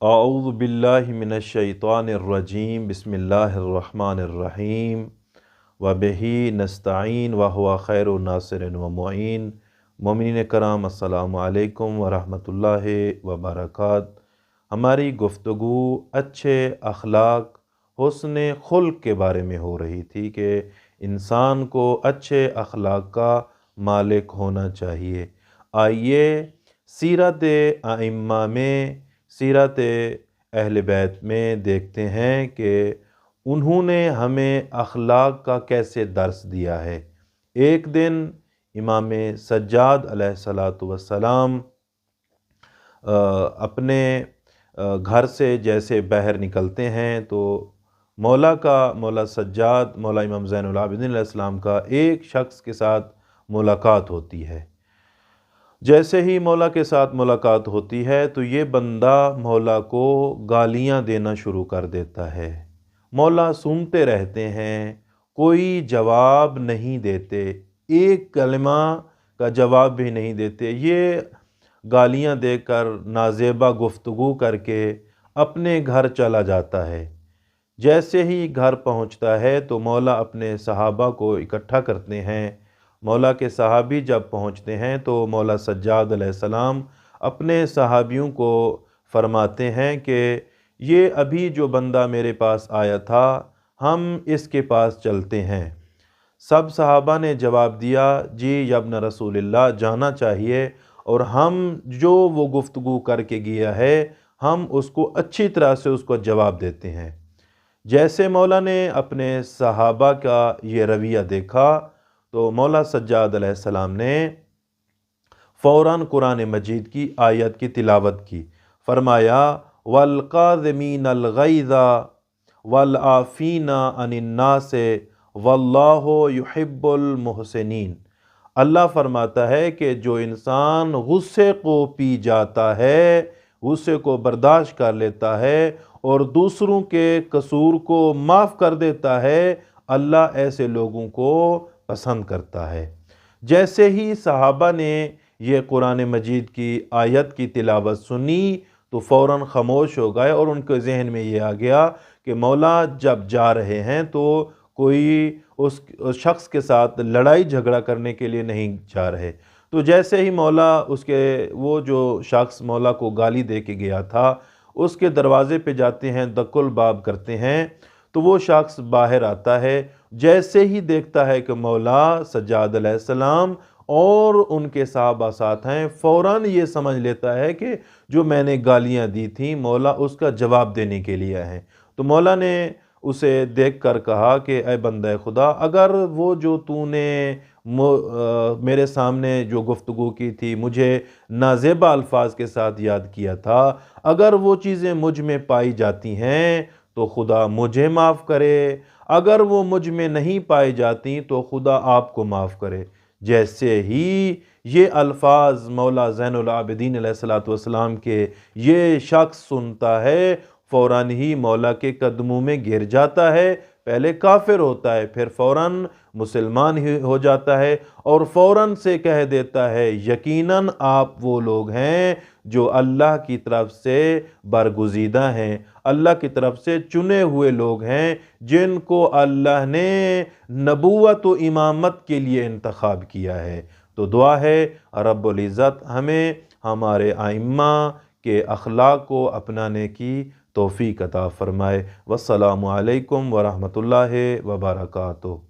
अऊज़ु बिल्लाहि मिनश्शैतानिर्रजीम बिस्मिल्लाहिर्रहमानिर्रहीम व बिही नस्तईन व हुवा खैरुन नासिरिन व मुईन। मोमिनीन कराम अस्सलामु अलैकुम व रहमतुल्लाहि व बरकातहू। हमारी गुफ्तगू अच्छे अखलाक हुस्न खुल्क के बारे में हो रही थी कि इंसान को अच्छे अखलाक का मालिक होना चाहिए। आइए सीरत आइम्मा में, सीरत अहल बैत में देखते हैं कि उन्होंने हमें अखलाक का कैसे दर्स दिया है। एक दिन इमाम सज्जाद अलैहिस्सलातु वस्सलाम अपने घर से जैसे बाहर निकलते हैं तो मौला सज्जाद मौला इमाम ज़ैनुल आबिदीन अलैहिस्सलाम का एक शख्स के साथ मुलाकात होती है। जैसे ही मौला के साथ मुलाकात होती है तो ये बंदा मौला को गालियाँ देना शुरू कर देता है। मौला सुनते रहते हैं, कोई जवाब नहीं देते, एक कलमा का जवाब भी नहीं देते। ये गालियाँ देकर नाज़ेबा गुफ्तगू करके अपने घर चला जाता है। जैसे ही घर पहुँचता है तो मौला अपने सहाबा को इकट्ठा करते हैं। मौला के सहाबी जब पहुँचते हैं तो मौला सज्जाद अलैहिस्सलाम अपने सहाबियों को फरमाते हैं कि ये अभी जो बंदा मेरे पास आया था, हम इसके पास चलते हैं। सब सहाबा ने जवाब दिया, जी यब्न रसूलिल्लाह, जाना चाहिए, और हम जो वो गुफ्तगू करके गया है हम उसको अच्छी तरह से उसको जवाब देते हैं। जैसे मौला ने अपने सहाबा का ये रवैया देखा तो मौला सज्जाद अलैहिस्सलाम ने फ़ौरन कुरान मजीद की आयत की तिलावत की। फरमाया वल काज़िमीनल गैज़ा वल आफ़ीना अनिन नास वल्लाहु युहिब्बुल मुहसिनीन। अल्लाह फरमाता है कि जो इंसान गुस्से को पी जाता है, गुस्से को बर्दाश्त कर लेता है और दूसरों के कसूर को माफ़ कर देता है, अल्लाह ऐसे लोगों को पसंद करता है। जैसे ही सहाबा ने ये कुरान मजीद की आयत की तिलावत सुनी तो फ़ौरन ख़ामोश हो गए और उनके जहन में ये आ गया कि मौला जब जा रहे हैं तो कोई उस शख्स के साथ लड़ाई झगड़ा करने के लिए नहीं जा रहे। तो जैसे ही मौला उसके वो जो शख्स मौला को गाली दे के गया था उसके दरवाज़े पे जाते हैं, दक्कुल बाब करते हैं, तो वो शख्स बाहर आता है। जैसे ही देखता है कि मौला सज्जाद अलैहिस्सलाम और उनके सहाबा साथ हैं, फ़ौरन ये समझ लेता है कि जो मैंने गालियाँ दी थी मौला उसका जवाब देने के लिए हैं। तो मौला ने उसे देख कर कहा कि ऐ बंदा खुदा, अगर वो जो तूने मेरे सामने जो गुफ्तगू की थी, मुझे नाज़ेबा अल्फाज के साथ याद किया था, अगर वो चीज़ें मुझ में पाई जाती हैं तो खुदा मुझे माफ़ करे, अगर वो मुझ में नहीं पाई जाती तो खुदा आपको माफ़ करे। जैसे ही ये अल्फाज मौला ज़ैनुल आबिदीन अलैहिस्सलातु वस्सलाम के ये शख्स सुनता है, फ़ौरन ही मौला के कदमों में गिर जाता है। पहले काफिर होता है, फिर फ़ौरन मुसलमान ही हो जाता है और फ़ौरन से कह देता है यकीनन आप वो लोग हैं जो अल्लाह की तरफ से बरगुज़ीदा हैं, अल्लाह की तरफ से चुने हुए लोग हैं जिनको अल्लाह ने नबूवत व इमामत के लिए इंतखाब किया है। तो दुआ है रब्बुल इज़्ज़त हमें हमारे आइम्मा के अखलाक को अपनाने की तौफ़ीक़ अता फ़रमाए। वस्सलामु अलैकुम व रहमतुल्लाहि व बरकातुहू।